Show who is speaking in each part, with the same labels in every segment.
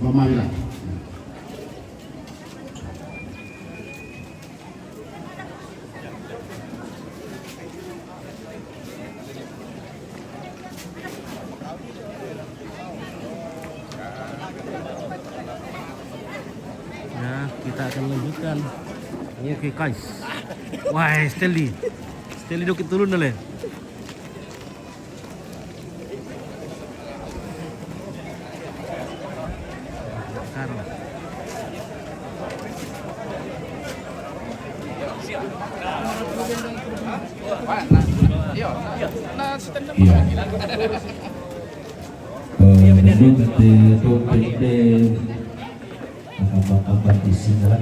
Speaker 1: Pamila.
Speaker 2: Ya, kita akan lanjutkan. Oke guys. Wah, Steli dukit turun dulu.
Speaker 1: Apa di sini lah?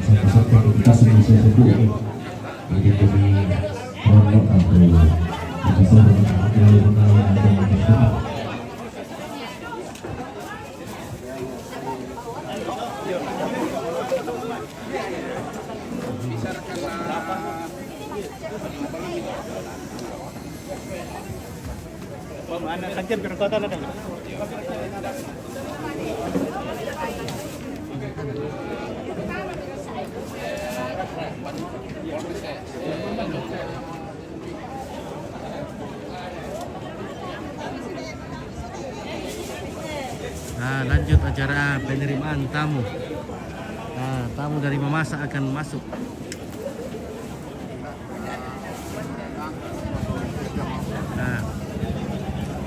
Speaker 1: Satu-satu kita sudah sebut. Jadi demi produk atau kita
Speaker 3: Mana kajian perkotaan ada nggak?
Speaker 2: Nah, lanjut acara penerimaan tamu. Nah, tamu dari Mamasa akan masuk. Nah,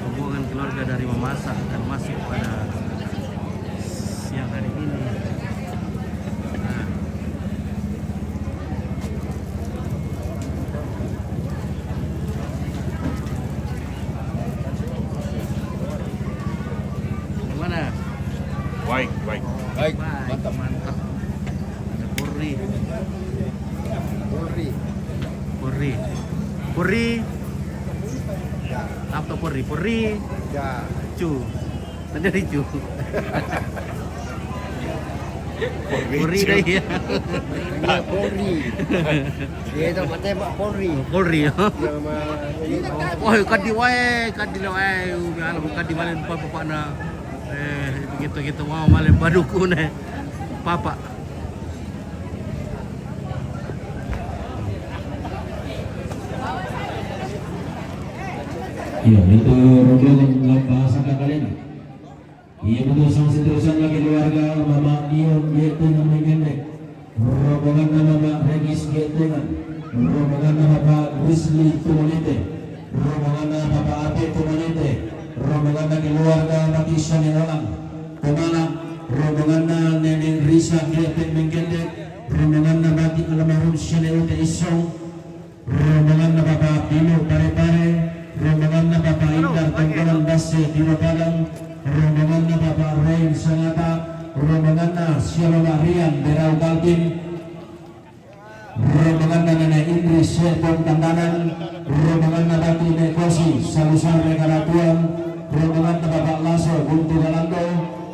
Speaker 2: rombongan keluarga dari Mamasa akan masuk pada siang hari ini. Nah, gimana?
Speaker 4: Baik.
Speaker 2: Baik, mantap. Ada Puri. Apa Puri?
Speaker 3: Ya.
Speaker 2: Cu. Ada di Cu. Puri dah ya.
Speaker 3: Dia Polri. Dia itu matembak Polri.
Speaker 2: Polri ya.
Speaker 3: Yang
Speaker 2: Oh, kadi wae. Alam kadi malen papa na. Begitu mau malen paduku ne. Papa.
Speaker 1: Iya, itu rombongan bahasa kalian. Iya betul, sama seterusan lagi keluarga Mama Dion yaitu namanya rombongan nama Mak Regis yaitu rombongan nama Pak Wisli Tumonite, rombongan nama Pak Ate Tumonite, rombongan keluarga Pak Isyan Orang Pemalang, rombongan Nenek Risa yaitu Menggende, rombongan nama Bati Almarhum Syaleute Isong, rombongan nama Pak Bino Pare-Pare, rombongan na Bapak Indar Tengkonan Base di Padang, rombongan na Bapak Rain Sanata, rombongan na Syalala Rian Berau Balbin, rombongan na Nenek Indri Syekon Tandanan, rombongan na Bati Nekosi Salusar Rekaratuan, rombongan na Bapak Laso Guntu Galando,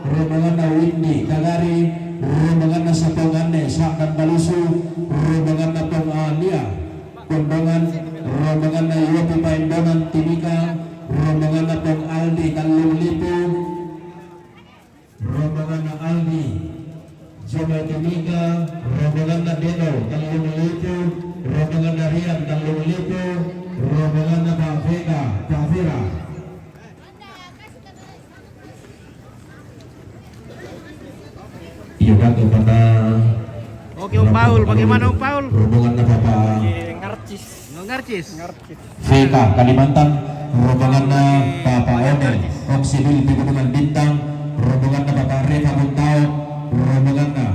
Speaker 1: rombongan na Windy Kagari, rombongan na Satongane Sakan Balusu, rombongan na Tong Alia, rombongan na Yopi Paindongan Timika, rombongan na Tong Aldi Talung Lipo, rombongan na Aldi Joma Timika, rombongan na Deno Talung Lipo, rombongan na Rian Talung Lipo, rombongan na Pavega Pavira. Iya kepada
Speaker 2: Oke, Om Paul, bagaimana Om Paul?
Speaker 1: rombongan na Bapak
Speaker 2: Ngarcis.
Speaker 1: VK Kalimantan, rombongan na Bapak Emel Oksibil Pegunungan Bintang, rombongan na Bapak Reva Buntao, rombongan na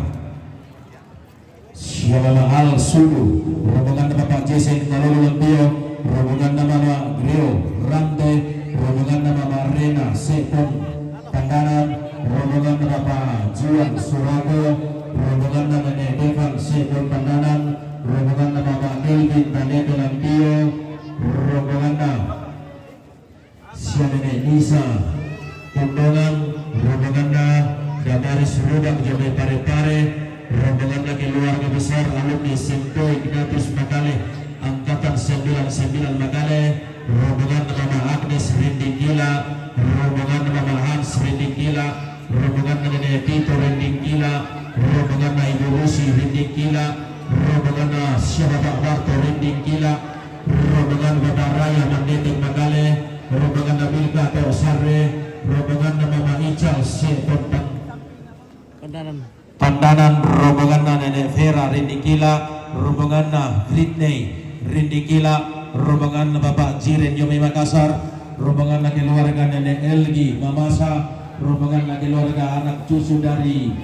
Speaker 1: Syalala Al Sulu, rombongan na Bapak Jason Nalulu Lempio, rombongan na Mama Grio Rante, rombongan na Mama Rena Sepong Pandanan, rombongan na Bapak Juan Surago, rombongan na Nenek Devan Sepong Pandanan, rombongan na Bapak Melvin Banedo Lampio, rombongan na Sia Nenek Nisa Pondongan, rombongan na Damaris Rudak Jomai Pare-Pare, rombongan na keluarga besar alumni Sinto Ignatius Makale Angkatan 99 Makale, rombongan na Mama Agnes Rinding Gila, rombongan na Mama Hans Rinding Gila, siya Bapak Barto Rinding Kila, rombongan Bapak Raya Manditing Magale, rombongan na Milka Teo Sarre, rombongan na Mama Ichal Sieton Pandanan, rombongan na Nenek Vera Rinding Kila, rombongan na Britney Rinding Kila, rombongan na Bapak Jiren Yomi Makassar, rombongan na keluarga Nenek Elgi Mamasa, rombongan na keluarga anak cucu dari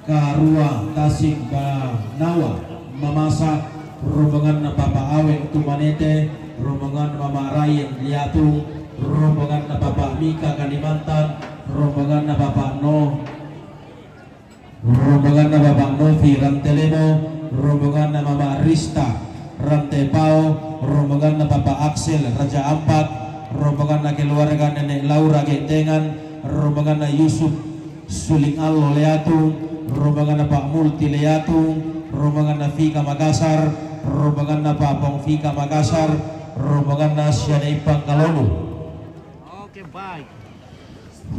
Speaker 1: Karua Tasik Banawa Mamasa, rombongan na Bapak Aweng Tumanete, rombongan Mama Ryan Liatung, rombongan na Bapak Mika Kalimantan, rombongan na Bapak No, rombongan na Bapak Novi Rantelemo, rombongan na Mama Rista Rantepao, rombongan na Bapak Axel Raja Ampat, rombongan na keluarga Nenek Laura Gentengan, rombongan na Yusuf Suling Allo Leatung, rombongan na Pak Multi Leatung, rombongan na Fika Makassar, rombongan na Pak Pong Fika Makassar, rombongan na Syana Ipang Kalolu,
Speaker 2: Oke, baik.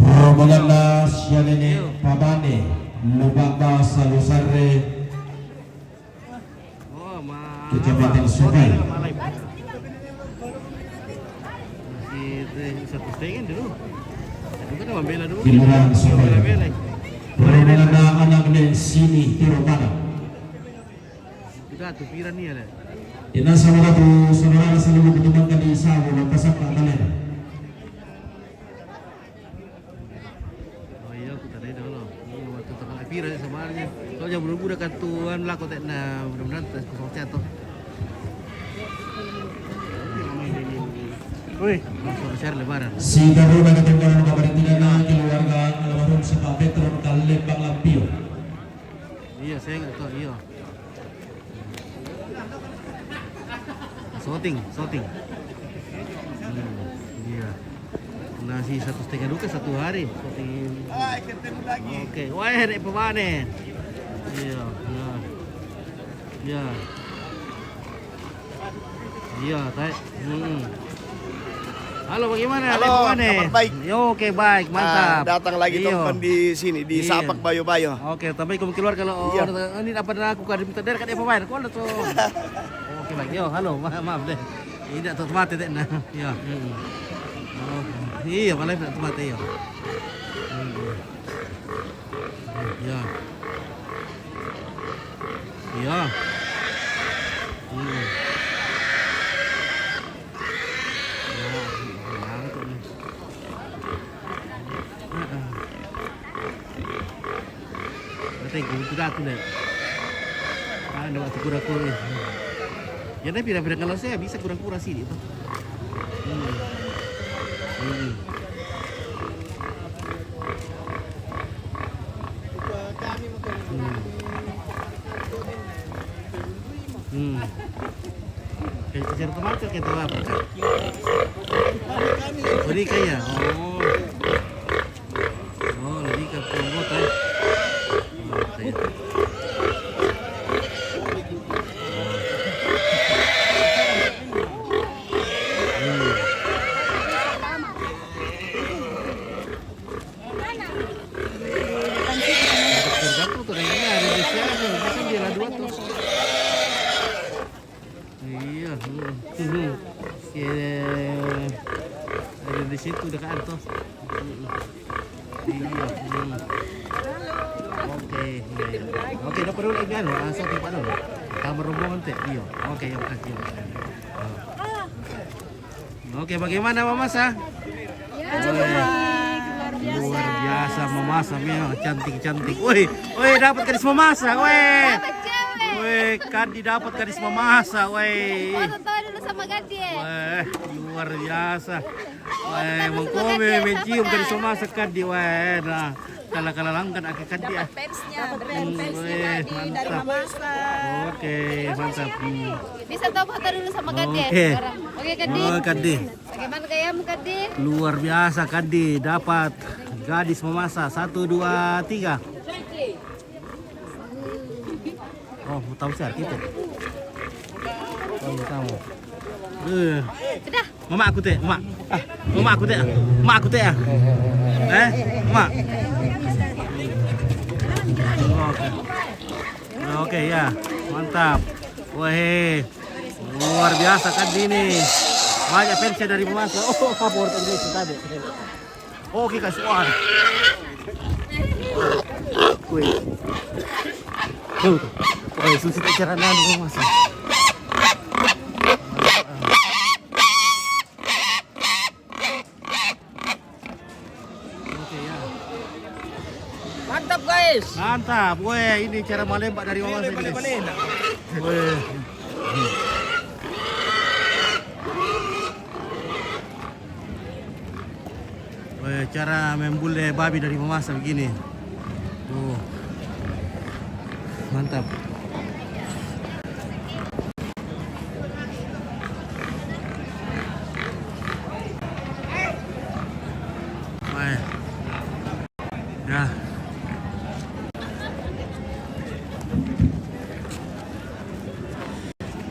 Speaker 1: rombongan na Syana Pabane Lubaba Salusare,
Speaker 2: Oh,
Speaker 1: Kecamatan Sungai.
Speaker 2: Masih satu setengah dulu. Itu kan membela dulu.
Speaker 1: Kelurahan Sungai.
Speaker 2: Bela.
Speaker 1: Rombongan na anak dan sini Tiromana.
Speaker 2: Sudah tuh piran nih ada.
Speaker 1: Ina sama tu saudara selalu bertemankan di Sabu dan pasang Pak Kalena.
Speaker 2: Oh iya, aku tadi dulu. Ini waktu tengah piran sebenarnya. Soalnya budak-budak kan tuan laku tak na mudah-mudahan tas kosong catok. Woi, langsung share lebaran.
Speaker 1: Si Garuda ketenggalan kabarintinan na keluarga almarhum si Pak Petron Kalembang Lampio.
Speaker 2: Iya, saya nggak tahu. Iya. Sorting. Iya. Nasi 1,5 duka 1 hari. Sorting.
Speaker 3: ketemu lagi.
Speaker 2: Oke. Wah, dek pemane. Iya. Iya. Iya, tai. Halo, bagaimana?
Speaker 3: Halo,
Speaker 2: Dek pemane?
Speaker 3: kabar baik.
Speaker 2: Yo, oke, baik, mantap.
Speaker 3: Datang lagi
Speaker 2: Iyo.
Speaker 3: teman di sini di
Speaker 2: Iya.
Speaker 3: Sapak Bayo-Bayo.
Speaker 2: Oke, tapi kamu keluar kalau
Speaker 3: Iya.
Speaker 2: ini apa aku kan minta dari dia pemain. Kau tuh. Oke, baik. Yo, halo, maaf deh. Ini tak mati deh nah. Ya. Oh, iya, malah tak mati ya. Ya. Ya. Tengok itu dah tu deh. Ada waktu kurang-kurang. Ya dah bila-bila kalau saya bisa kurang-kurang sini tu. Kayak kejar tomato kayak tahu apa? Beri kaya. Oh, lebih ke promo tadi. Tergantung tuh dengan ada di siapa bisa dia dua tuh. Iya, ada di situ dekat Antos. Iya. Oke, dah perlu lagi kan? Asal tempat dulu. Kamar rombongan teh. Iya. Oke, yang kasih. Oke, bagaimana memasak? Luar biasa memasak, memang cantik-cantik. Woi, dapat gadis memasak, woi. Woi, Kandi dapat gadis memasak, woi.
Speaker 4: Foto dulu sama Gadie.
Speaker 2: Wah, luar biasa. Wah, mengkome mencium gadis memasak Kandi, wah. Nah, kalau langgan akan Kandi ah.
Speaker 4: Fansnya,
Speaker 2: Wih, mantap. Oke, mantap.
Speaker 4: Bisa tahu foto dulu sama Gadie.
Speaker 2: Oke.
Speaker 4: Sekarang. Oke, Gadie.
Speaker 2: Oh, Kandi.
Speaker 4: Bagaimana kayamu, Gadie?
Speaker 2: Luar biasa Kandi dapat gadis memasak 1 2 3. Oh, mau tahu sih itu. Oh, tahu.
Speaker 4: Sudah.
Speaker 2: Mama aku teh, mak. Mama aku teh. Mak aku teh. Mak. Oke. Oke ya, mantap. Wah, luar biasa kan ini. Banyak fans dari Mamasa. Oh, kabur Indonesia tadi. Oke, kasuan. Wih. Tuh. Wih, susit acara nanu Mamasa.
Speaker 3: Mantap guys.
Speaker 2: Mantap, weh ini cara menembak dari Mamasa ini. Weh. Weh, cara membule babi dari Mamasa begini. Tuh. Mantap. Weh. Ya.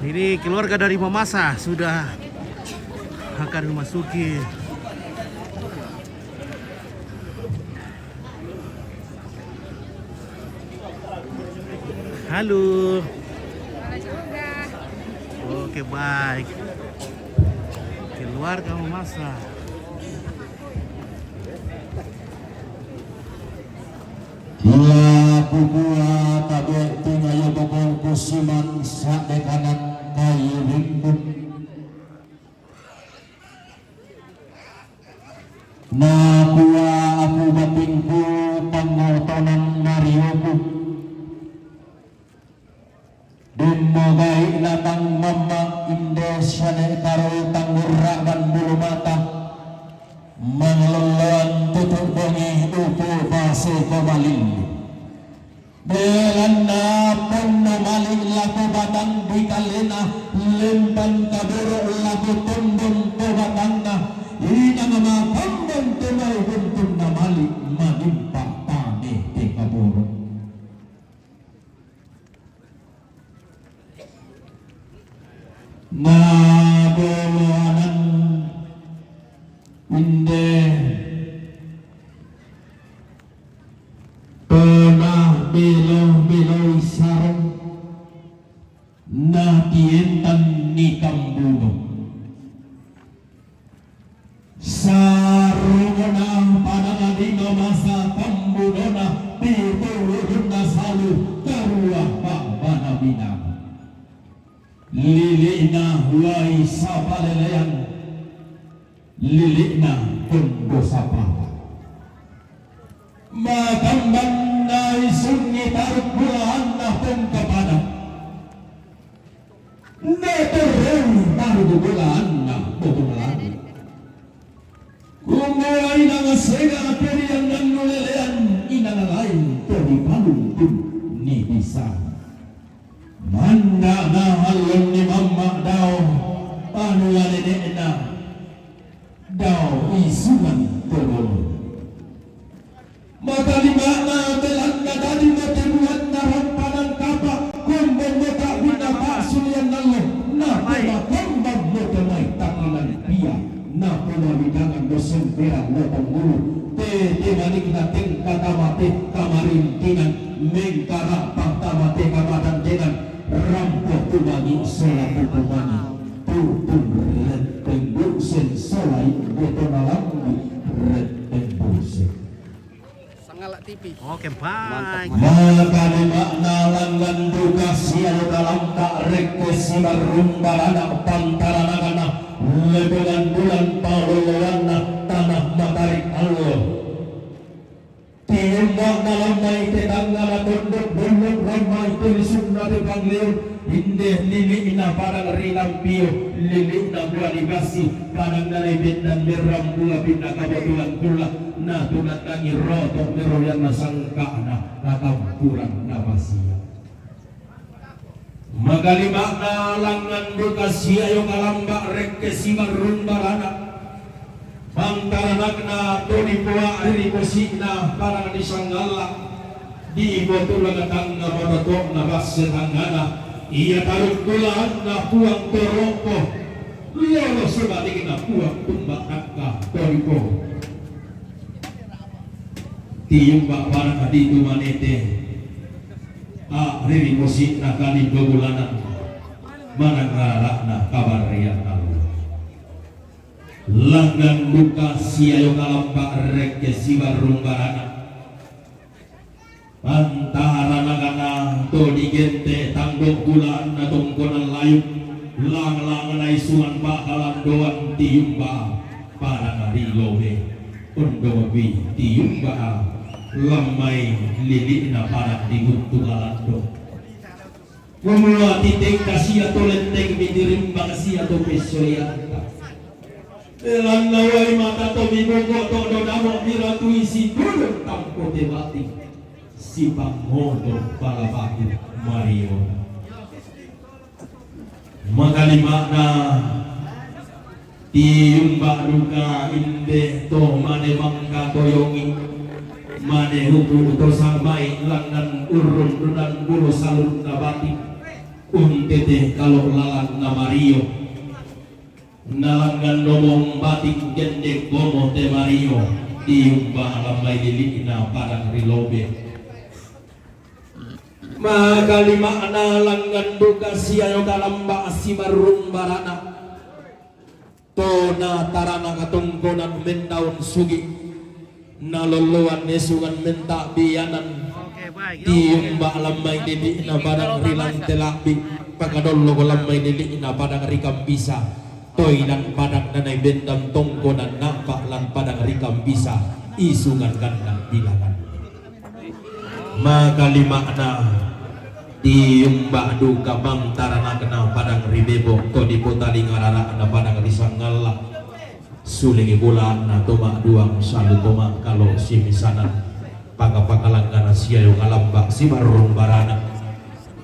Speaker 2: Ini keluarga dari Mamasa sudah akan memasuki halo. Oke, baik. Keluarga Mamasa.
Speaker 1: Ia bubua tabe tingayo bobong kusiman sa dekanan kayu rimbun. Na kuwa aku batingku pangotonan narioku. Dumagai latang mama Indonesia karo tanguragan bulu mata. Mangloloan tutup bengi upo base kemaling. Belanda punno maling laku batang bikalena lempan kaburo laku tumbun ko batangna. Ina mama tumbun tumay buntun na malik manimpa tane te kaburo. Naboloanan inde pernah below sarong na tientan ni Kambuno sarong na panangan di Mamasa Kambuno na pitulun na salu karua pabana binang lili na huwai sa palelayan lili na kundo sa papa magambang na isungi tarbuhan na pengkapada netereng tarbuhan na putulan kumuhay na nga sega periang ng nulelean inangalain pwede paluntun ni bisa manda na halong ni mama daw panulalene na daw isuman tulong magalima na belan na dali na tinuhan na rampanan kapa kumbang mo ka binapasulian ng lo na pumatambag mo kamay takilan piya na pumawidangan mo sempera mo pangulo te manik natin katamate kamarintingan mengkara pagtamate kamadantingan rampo tumani solapu tumani tutun red pengbusen solai beto nalambi red pengbusen
Speaker 3: Sangalak TV.
Speaker 2: Oke, baik.
Speaker 1: Makalima nalangan duka sial dalam tak rekesi marumbalana pantaranagana lebelan bulan paulwana tanah matarik Allah tiumbak dalam naik tetanggala tunduk buluk ramai tulisuk nabi pangliun indeh lili ina parang rinang pio lili ina buah dikasih kadang nalibit dan miram buah bina kabatulan pula na tunat nangi rotok meroyan nasangka na kurang nabasia magalima na langan duka siayo kalambak rekesi marumbalana Pangkaranak na tuni puwa ari posina parang disanggala di botulang atang na matatok na basetangana iya tarung tulaan na puang toroko lolo sebalik na puang tumbak nakka toriko tiyong bak parang kadito manete riri posina kali 2 bulanan manangarakna kabarian Allah langgan buka siayo kalamba rek sibarung barana antara nagana to digente tanggok bulan na tungkonan layu lang-langan ay suman bakalan doan tiyumba para ngarilobe undowi tiyumba lamay lili na para diguntungalan do mumula titik kasih atau lenteng bidirimba kasih atau pesoyata elang nawai mata to bibongko to dodamo miratu isi dulu tampo debati si pangmodo balabaki Mario magalimana tiyumba duka inde to mane mangka toyongi mane hukum to samai langan urun dan bulu salur nabati untete kalau lalang na Mario nalangan domong batik gendek gomo te Mario tiyumba lamai lilina padang rilobe makalima na langan duka siayo kalamba sibarung barana to na tarana katungkonan mendaun sugi naluluan nesungan menta biyanan
Speaker 2: Oke, baik.
Speaker 1: tiyumba lamay dili na padang rilang telabi pagkadolo ko lamay dili na padang rikam bisa toy dan padang nanay bendam tungkonan nampak lan padang rikam bisa isungan kandang bilangan makalima na tiyumba duka bang tarana kena padang ribebo to diputali ngarara na padang risangala sulingi bulan na toma duang salu toma kalau si misanan pagapakalang kana siya yung alambak si marong barana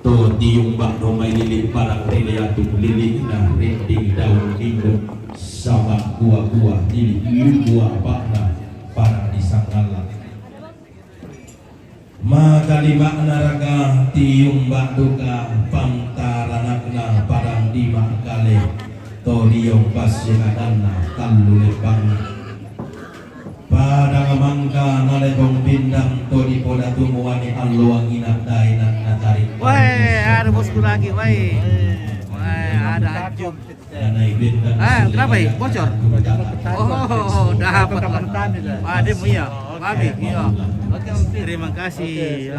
Speaker 1: to tiyumba domay lili padang riliatung lili na rinding daun dinggo sama kuah-kuah lili kuah pakna padang risangala makalima naraga tiyumba duka pantaranakna padang dima kale toliyong pasyadanna kalulipang padang mangka nalepong bindang todi poda tumuani alluang inadainan natarik
Speaker 2: Woi, ada bosku lagi, woi. Woi, ada anjung. Kenapa ya? Bocor? Oh, dapat. Adem iya. Babi, iya. Terima kasih.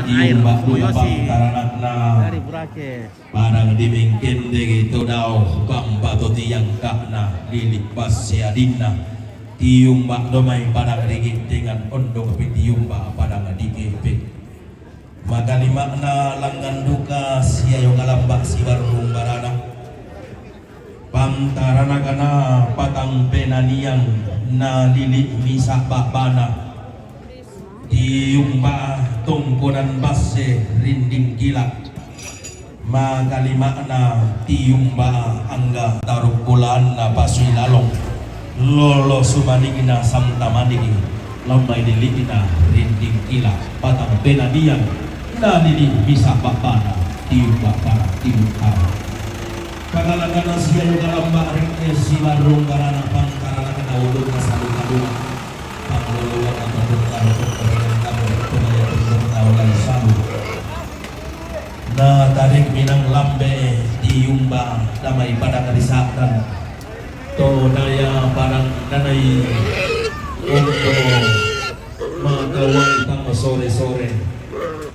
Speaker 2: Air Boyosi dari Burake.
Speaker 1: Parang dimingkin gitu daw bambato tiyang kakna lilik pasyadina tiyumba domay padang rigit dengan ondong pitiyumba padang dikipik magalima na langgan duka siya yung kalambak si barung barana pantarana kana patang penanian na lilik misa babana tiyumba tungkunan base rinding gila magalima na tiyumba angga taruk bulan na pasui lalong lolo sumanigi na samtamanigi lamay diliki na rinding gila patang penanian na nili bisa papana tiyumba para tiyumba kagalagana siya yung kalamba rin si marong karana pang karana na ulog na sa lukadua pangluluwa at pagkakaroon ng kanyang kamo tumaya tundong tawalay salu na tarik minang lambe tiyumba damay padang risatan to daya parang nanay untuk magawang tang sore-sore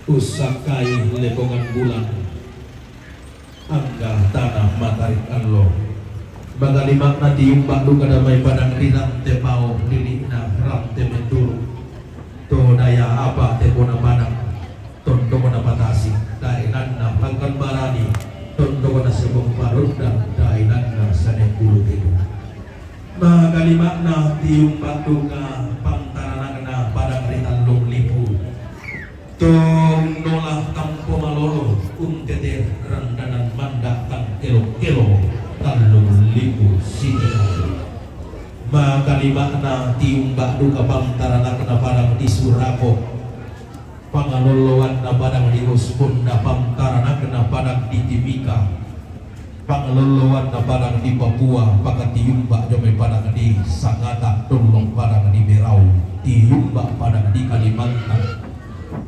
Speaker 1: usakay lepongan bulan angga tanah matarik anlo magalimak na tiyumba luka damay padang rinang tepao lili na ram temenduro to daya apa tepo na padang tondo ko na patasi dainan na pagkan barani tondo ko na sebong parunda dainan na sa nekulu tiyo magalimak na tiyumba luka pangtaranan na padang rinalong lipu tong nolah kampo malolo unteter randanan mandakan kelo-kelo talong lipu sini magalima na tiyumba duka pangtaranan na padang di Surako pangaloloan na padang di Huspun na pangtaranan na padang di Timika pangaloloan na padang di Papua pakatiyumba jomay padang di Sangata tulong padang di Berau tiyumba padang di Kalimantan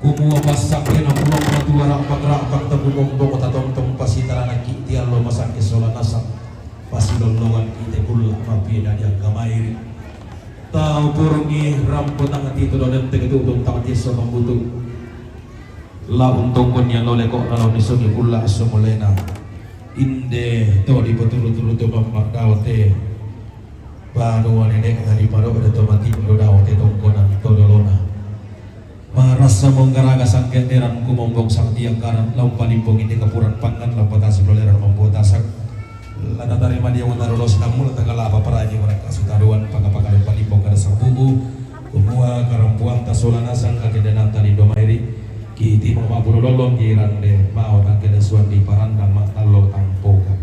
Speaker 1: kumuha pasak na pulong na tuwarang pagrakang tabugong bong tatong pasitaran yang kamay tao purungi rampot ang atito do nem tegetutong takati so pambuto la untong kon yan lole ko kalau ni sungi kula sumulena inde to di potulu-tulu to dawate baru nenek tadi baru ada to mati baru dawate tongkonan to dolona marasa menggaraga sangketeran kumombong sang tiang karan lau palimpong ini kepuran pangan lau patasi doleran membuat asak lada tarima dia menarulos namun tanggal apa peraji mereka sutaruan pagapagalan palimpong kada sang bubu kumua karampuang tasolana sang kakedanan tali domairi kiti mamapuro lolong kiran de mau tang kedesuan di parandang matalo tampoka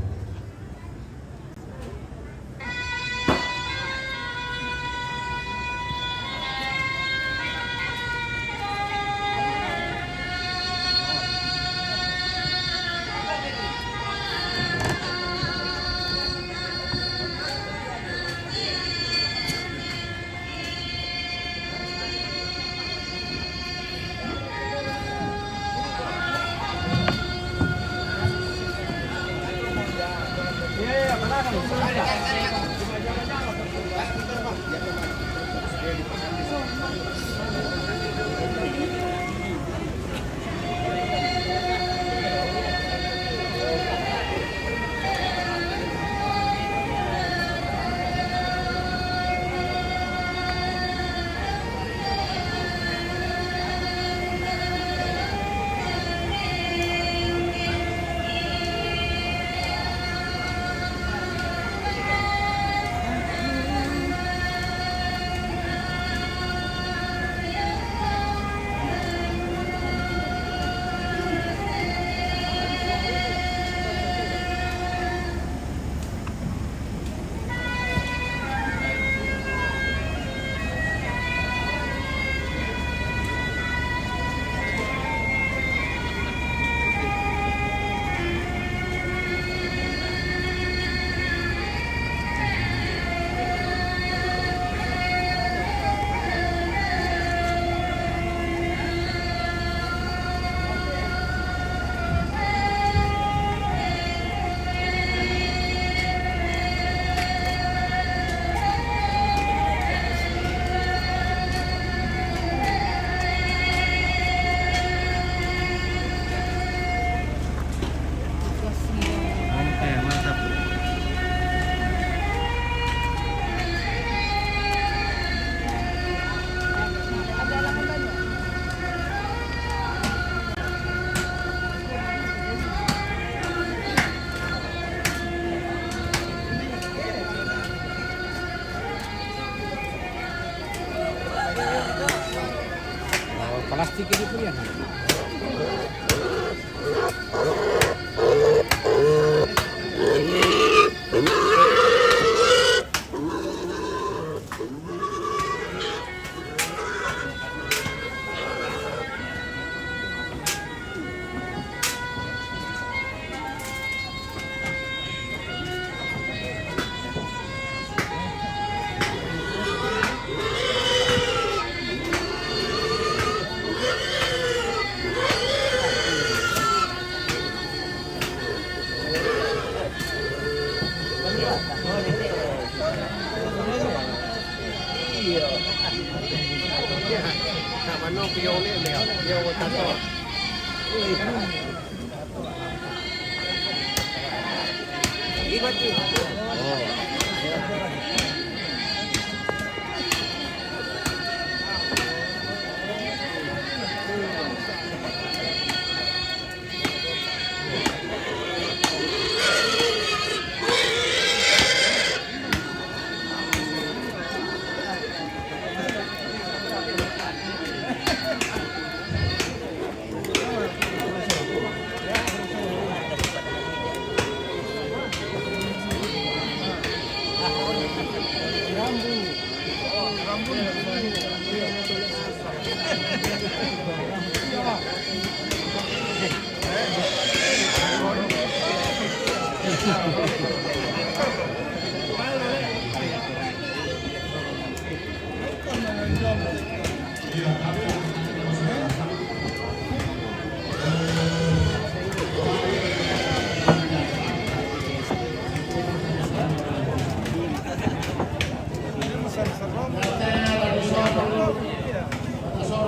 Speaker 3: Plastik ini pun ya.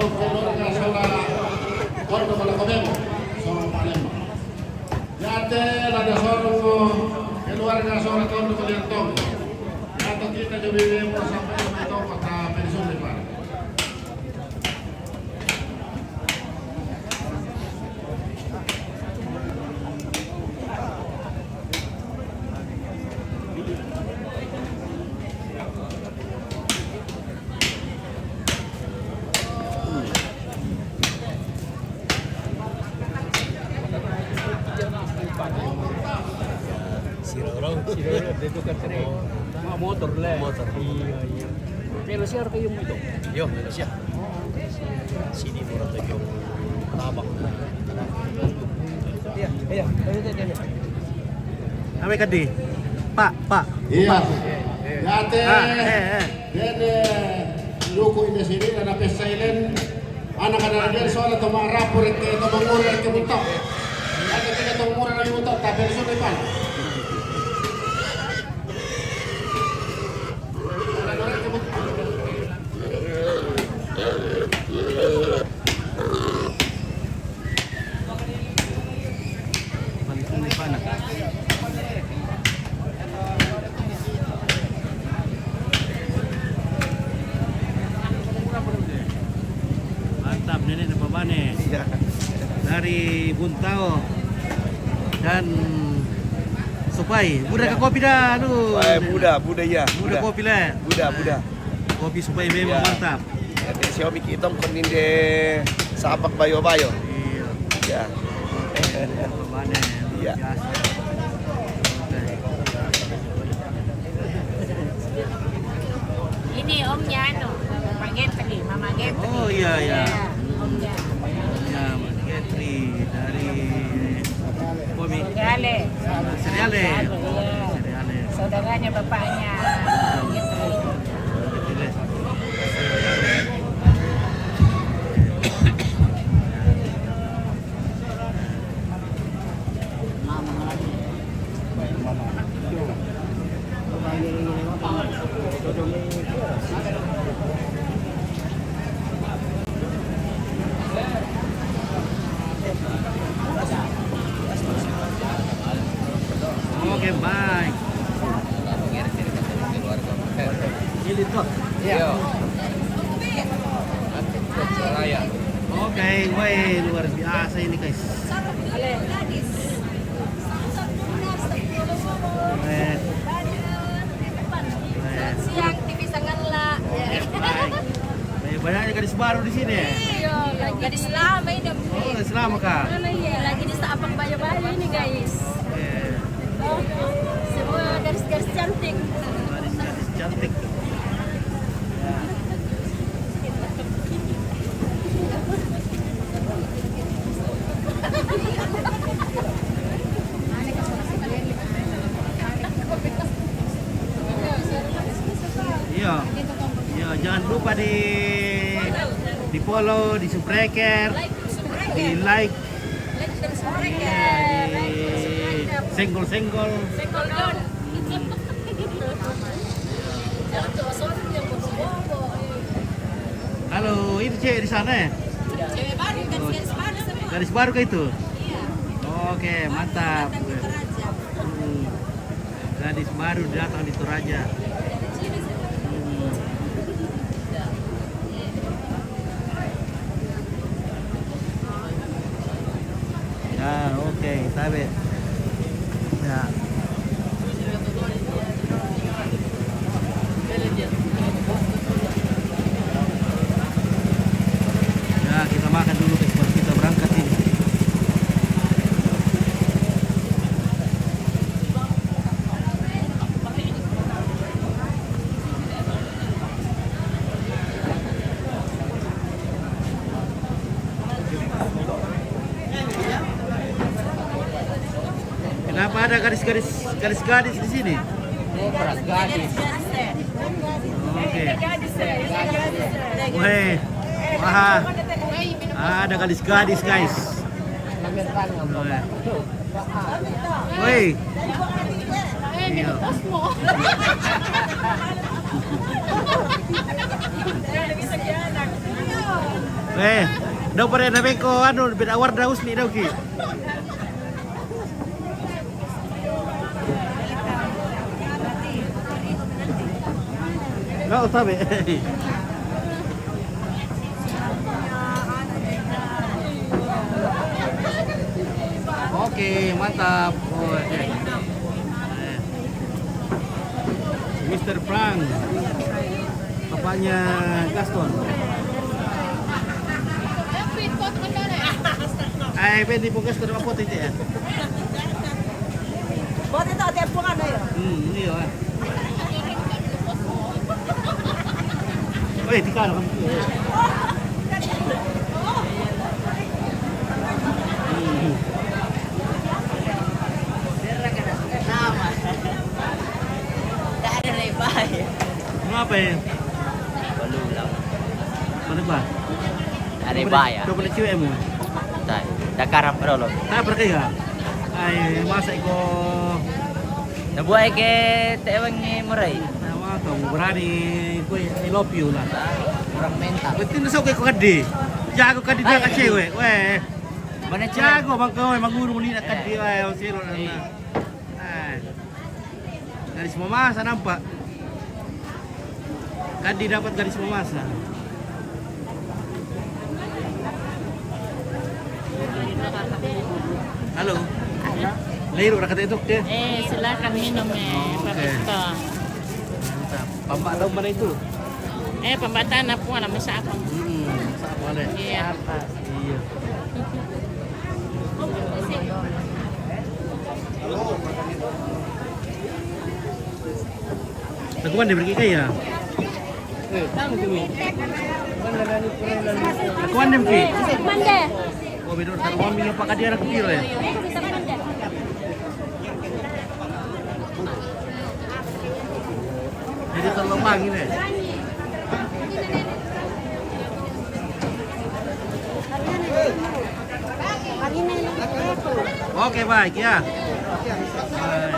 Speaker 5: sorong keluarga saudara Kordo Malakobemo, sorong Palembang. Yate ada sorong keluarga saudara Kordo Kaliantong. Yate kita juga sampai itu kota pensiun di Palembang.
Speaker 3: Motor lah. Motor. Iya. Pero siya kayo mo ito.
Speaker 6: Yo, ano siya? Sini mo rin yung tabak. Iya.
Speaker 2: Ame kadi. Pak.
Speaker 5: Iya. Yate.
Speaker 2: Ah.
Speaker 5: Dan luku ini sini ada pesailen. Anak ada dia soal atau marapur itu mengurus itu butok. Yate kita tuh murah lagi butok tapi itu depan.
Speaker 2: Mantap nenek dan bapak nih. Dari Buntao dan Supai. Budak ke kopi dah lu.
Speaker 6: Buda ya.
Speaker 2: Budak kopi lah.
Speaker 6: Buda.
Speaker 2: Kopi Supai memang
Speaker 6: Ya.
Speaker 2: mantap.
Speaker 6: Ate Xiaomi kitong kunin de sapak bayo-bayo.
Speaker 2: Iya.
Speaker 6: Ya.
Speaker 2: Bapak nih.
Speaker 6: Iya.
Speaker 2: Biasa.
Speaker 4: Ini omnya Pak Getri, Mama Getri.
Speaker 2: Oh iya.
Speaker 4: Omnya.
Speaker 2: Ya, Mas Getri dari Komi.
Speaker 4: Gale.
Speaker 2: Seriale.
Speaker 4: Iya.
Speaker 2: Seriale.
Speaker 4: Saudaranya bapaknya Getri.
Speaker 2: Oke, baik. Ini tuh.
Speaker 6: Iya.
Speaker 2: Oke, woi luar biasa ini guys. Keren.
Speaker 4: Siang TV Sanganla.
Speaker 2: Baik. Banyaknya gadis baru di sini.
Speaker 4: Iya, lagi di selama ini.
Speaker 2: Oh, selama kak.
Speaker 4: Lagi di Saapang Bayo-Bayo ini guys. Semua garis-garis cantik.
Speaker 2: Gadis cantik. Iya. Iya, jangan lupa di follow, di subscribe, di like, ya, di senggol-senggol. Halo, itu cewek di sana ya?
Speaker 4: Cewek baru, garis-garis baru semua.
Speaker 2: Garis baru kah itu?
Speaker 4: Iya.
Speaker 2: Oke, mantap. Gadis baru datang di Toraja. Ya, oke, tabe. Ya. Ya, kita makan dulu guys, baru kita berangkat ini. Kenapa ada garis-garis di sini?
Speaker 3: Gadis.
Speaker 2: Oke. Weh. Wah. Ada gadis-gadis, guys. Weh. Iya. daw pa rin namin ko, ano, binawar na usli daw ki. No, sabi. Oke, mantap. Oh, Mr. Frank, bapaknya Gaston. Ay, pwede po Gaston apa itu ya?
Speaker 7: Buat itu ada bunga na yun.
Speaker 2: Ini ya. Weh, tika na kami. Apa ya?
Speaker 3: Balu lang.
Speaker 2: Mana ba?
Speaker 3: Dari baya.
Speaker 2: Coba lihat cewek mo.
Speaker 3: Tay. Dakarap dulu.
Speaker 2: Nah, berarti ya? Ay, masa iko
Speaker 3: Nabuhay ke tewang ni Muray.
Speaker 2: nama tong berani ko I love you lah.
Speaker 3: Kurang mental.
Speaker 2: Berarti nasa ko kadi. Jago kadi na ka cewek. Weh.
Speaker 3: Mana jago?
Speaker 2: Jago bang ko manguru ni na kadi weh o siro na. Ay. Garis mamasa nampak. Kadi dapat garis mamasa. Halo.
Speaker 7: Halo.
Speaker 2: Laro ra kata itu ke?
Speaker 7: Silakan minum
Speaker 2: Oke. Mantap. Pambak daw mana itu?
Speaker 7: Pembataan na po alam sa ako.
Speaker 2: Sa boleh.
Speaker 7: Iya.
Speaker 2: Iya. Nakuan dia pergi kaya. Nakuan dia pergi.
Speaker 4: Mande.
Speaker 2: Oh, bidor taruhan minyak pak kadia nak piro ya.
Speaker 4: Bisa mande.
Speaker 2: Jadi terlembang ini. Oke, baik ya. Baik.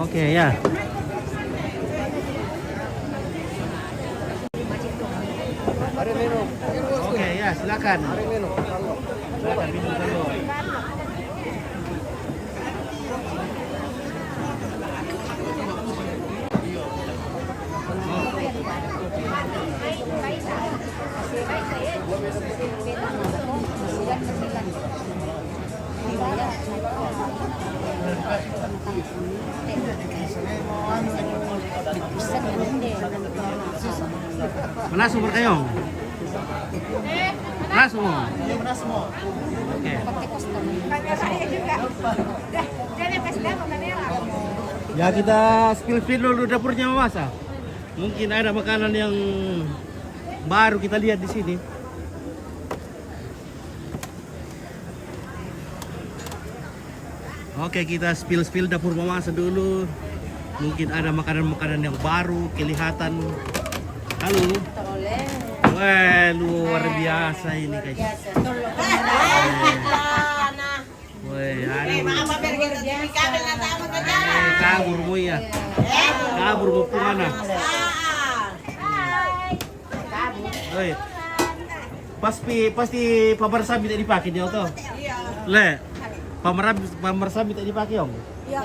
Speaker 2: Oke ya. Oke ya, silakan. Silakan minum dulu. Mana sumber kayo? Mana semua? Oke. Ya kita spill dulu dapurnya masa. Mungkin ada makanan yang baru kita lihat di sini. Oke, kita spill dapur memasak dulu. Mungkin ada makanan-makanan yang baru kelihatan. Halo. Wah, luar biasa ini guys. Kabur mo ya. Kabur mo po mana. Oi. Pasti pamarsabi tak dipakai dia to. Le. Pamarsabi tak dipakai om.
Speaker 7: Iya.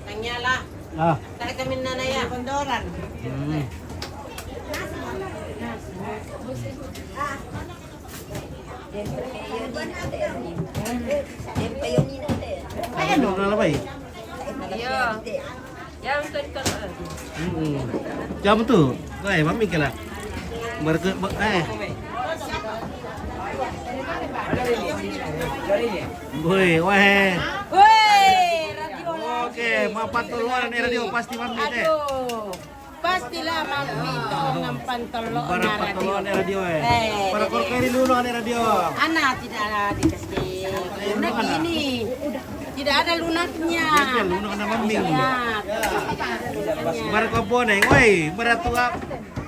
Speaker 7: Nanyala.
Speaker 2: Ah.
Speaker 7: Tarik kami na ya. Kondoran. Ano
Speaker 2: na labay?
Speaker 4: Iya. Yang tuh.
Speaker 2: Jam tu. Wei, mami kala. Woi, weh. Oke, mapantuluan ni radio pasti mami teh.
Speaker 7: Pastilah mampito ng pantolo
Speaker 2: Para
Speaker 7: na
Speaker 2: pantuluan ni
Speaker 7: radio.
Speaker 2: radio Para korkeri dulu ni radio.
Speaker 7: Anak tidak ada dikasih lunak ini. Tidak ada lunaknya.
Speaker 2: Dia lunak na mami.
Speaker 7: Ya.
Speaker 2: Para kaboneng, woi, para tua.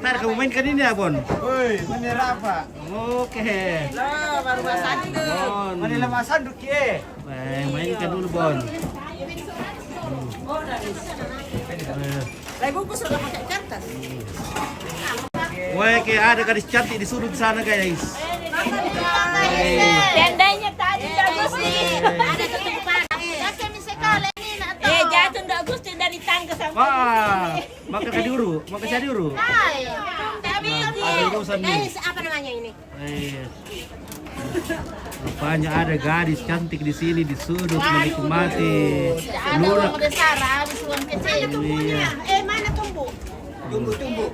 Speaker 2: Ntar kamu main kan ini abon.
Speaker 8: Woi, menira apa?
Speaker 2: Oke.
Speaker 7: Loh, baru masuk.
Speaker 2: Bon.
Speaker 8: Manila masanduk ye.
Speaker 2: Mainkan dulu bon.
Speaker 7: guys. Lagi bungkus udah pakai kertas.
Speaker 2: Wah, kayak ada gadis cantik disuruh di sana guys.
Speaker 4: Tendanya tadi Agusti.
Speaker 7: Ada ketupat.
Speaker 4: Jatuh Ndak Agusti dari tangga sampai.
Speaker 2: Wah, makan kadiuru, makan kadiuru. Ada urusan nih.
Speaker 7: Guys, apa namanya ini?
Speaker 2: Rupanya ada gadis cantik di sini disuruh menikmati lunak.
Speaker 7: besar, habis uang kecil.
Speaker 2: Iya.
Speaker 7: Mana tumbuh? Tumbuh.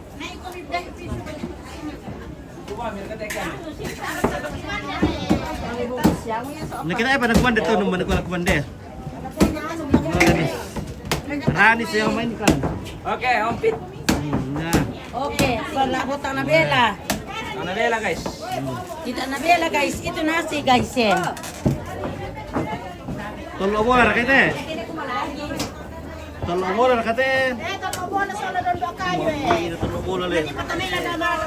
Speaker 2: Nah, kita apa nak kumande tuh, nak kumande. Rani saya mainkan.
Speaker 3: Oke, ompit.
Speaker 2: Nah,
Speaker 7: Oke, pala botang na bela.
Speaker 3: Mana bela guys?
Speaker 7: Kita na bela guys, itu nasi guys ya.
Speaker 2: tolong bola kate. Tolong bola kate.
Speaker 7: Kalau bola soalnya doon ba kayo
Speaker 2: Ini tolong bola le.
Speaker 7: Patamay na naman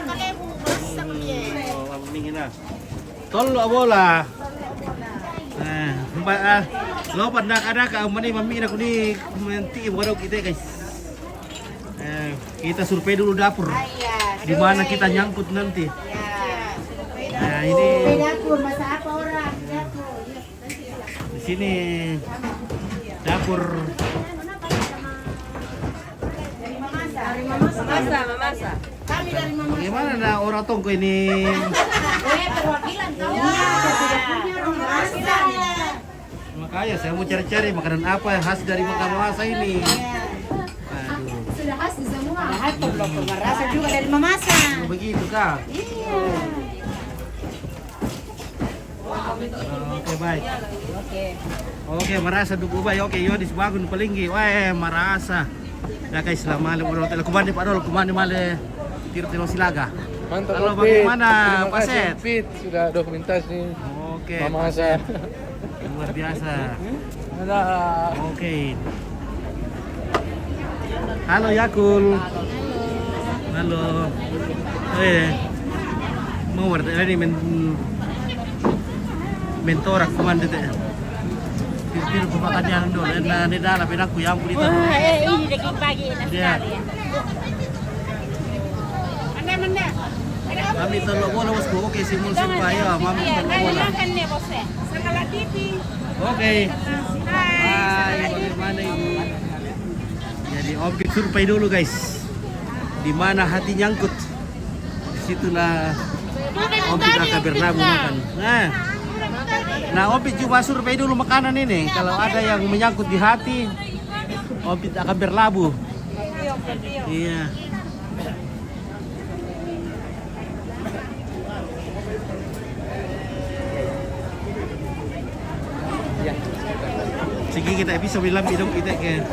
Speaker 7: kaya bukas
Speaker 2: Mingin na. Tolong bola. Nah, lopat nak ada ka mani mami na kuni menti wadaw kita guys. Kita survei dulu dapur. Di mana kita nyangkut nanti. Nah, ini
Speaker 7: dapur masa apa orang?
Speaker 2: di sini dapur.
Speaker 4: Mamasa.
Speaker 7: Kami dari mama.
Speaker 2: Bagaimana nah orang tongko ini?
Speaker 7: Perwakilan kau.
Speaker 2: Makanya saya mau cari-cari makanan apa yang khas dari Mamasa ini. Aduh,
Speaker 7: Sudah khas di semua. Nah, itu belum merasa juga dari mamasa.
Speaker 2: oh, begitu kah? Oke baik. Oke, marasa dugo baik. Oke, yodis bagun palinggi. Wah, marasa. Ya guys, selamat malam orang kumande Pak Dol, kumande male tiro-tiro silaga.
Speaker 8: Mantap.
Speaker 2: Halo,
Speaker 8: Om Pit.
Speaker 2: bagaimana,
Speaker 8: Terima
Speaker 2: Pak
Speaker 8: kasih,
Speaker 2: Set?
Speaker 8: Om Pit. Sudah dokumentasi
Speaker 2: Oke,
Speaker 8: Mama saya.
Speaker 2: luar biasa.
Speaker 8: Ada.
Speaker 2: Oke. Halo Yakul. Halo. Mau berarti ini mentor aku mandi teh. Tir pemakannya dulu. Nah, di dalam aku yang pun itu.
Speaker 4: Ini daging pagi enak
Speaker 2: Dia.
Speaker 4: sekali ya.
Speaker 7: Mana?
Speaker 2: Mami tolong bola bosku. Oke, simul supaya mami tolong bola.
Speaker 4: Makan nih bosnya.
Speaker 7: Sekala TV.
Speaker 2: Oke. Hai, bagaimana ibu? Jadi objek survei dulu guys. Di mana hati nyangkut, disitulah objek akan berlabuh makan. Nah, objek coba survei dulu makanan ini. Kalau ada yang menyangkut di hati, objek akan berlabuh. Iya. Sige kita bisa bilang hidung kita ke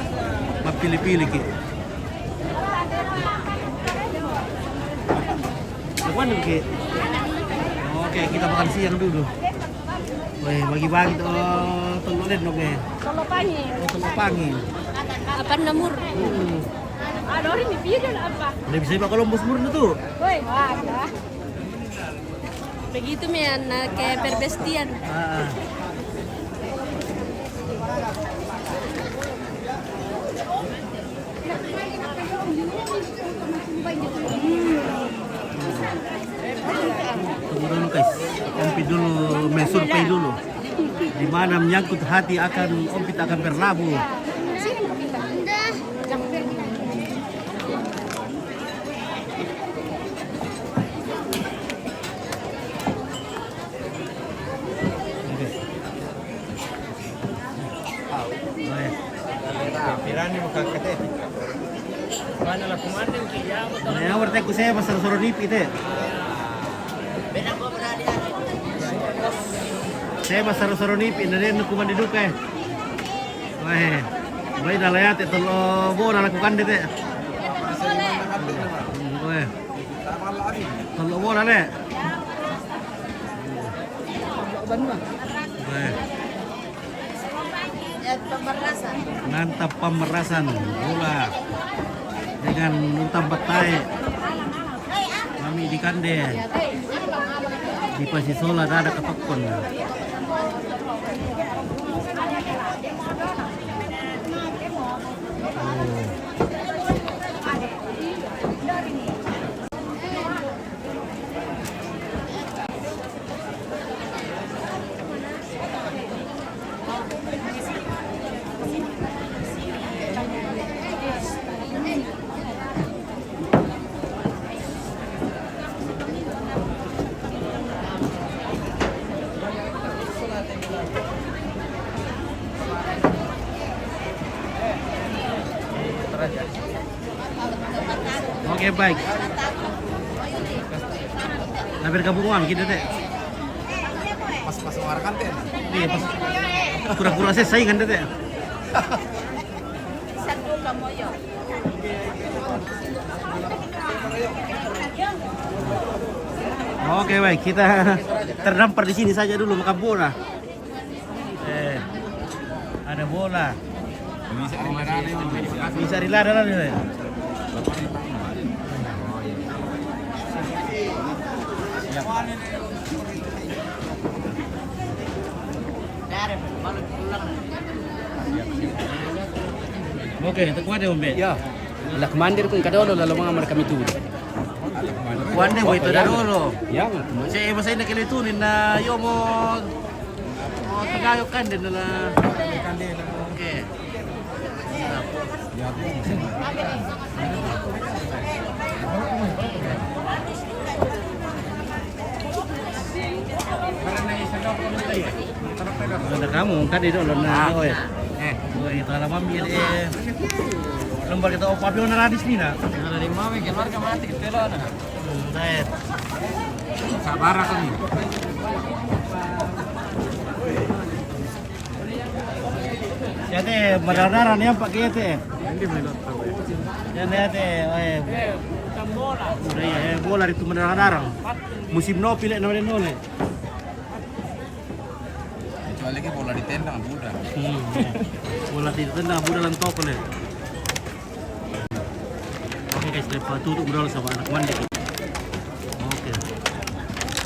Speaker 2: pilih-pilih ke. Mana ke? Oke, kita makan siang dulu. Weh, bagi-bagi tuh telur dong ya.
Speaker 4: Kalau pagi.
Speaker 2: Telur pangi.
Speaker 4: Apa namur? Ada orang di video apa?
Speaker 2: Udah bisa Pak Columbus murni tuh.
Speaker 4: Woi, ada. Begitu men, kayak perbestian.
Speaker 2: Ah. Tunggu dulu guys, ompit dulu, mensurvei dulu. Di mana menyangkut hati akan ompit akan berlabuh.
Speaker 3: Pirani muka kete. Mana lah kumandeng ki ya.
Speaker 2: Nah, berarti aku saya pasal suruh nipi teh. Saya pasal suruh nipi, dari nu kuman di duka. Wah, baik dah lihat itu lo bola lakukan deh teh. Wah, kalau bola deh. Wah. Mantap pemerasan bola dengan utam petai mami di kande di Pasisola ada ketokon. Oke, baik. Hampir gabungan kita teh.
Speaker 8: Pas mengarahkan teh.
Speaker 2: Iya, pas pura-pura saya saingan teh.
Speaker 7: Satu kamoyo.
Speaker 2: Oke, baik. Kita terdampar di sini saja dulu makan bola. Ada bola. Bisa diladan nih. Oke, tekuat ya, Umbe.
Speaker 3: Ya. Lah kemandir pun kadolo lalu mga kami tu.
Speaker 2: Kuande mo ito na dolo.
Speaker 3: Ya.
Speaker 2: Kasi masay na kilitunin na yo mo tagayok kan din na. Oke. Ada kamu kan di dulu na oy. Oy, tala mami lembar kita opapio na radis ni na.
Speaker 3: Nah, dari mami keluarga mati ketelo na.
Speaker 2: Right.
Speaker 3: Sabara kami.
Speaker 2: Jadi madararan ya Pak Kiete. Yan ate bola. Bola itu madararan. Musim no pilih no nole.
Speaker 8: Kecuali lagi bola ditendang Buddha.
Speaker 2: Bola ditendang Buddha lan topel. Oke guys, lepas tutup berdoa sama anak mandi.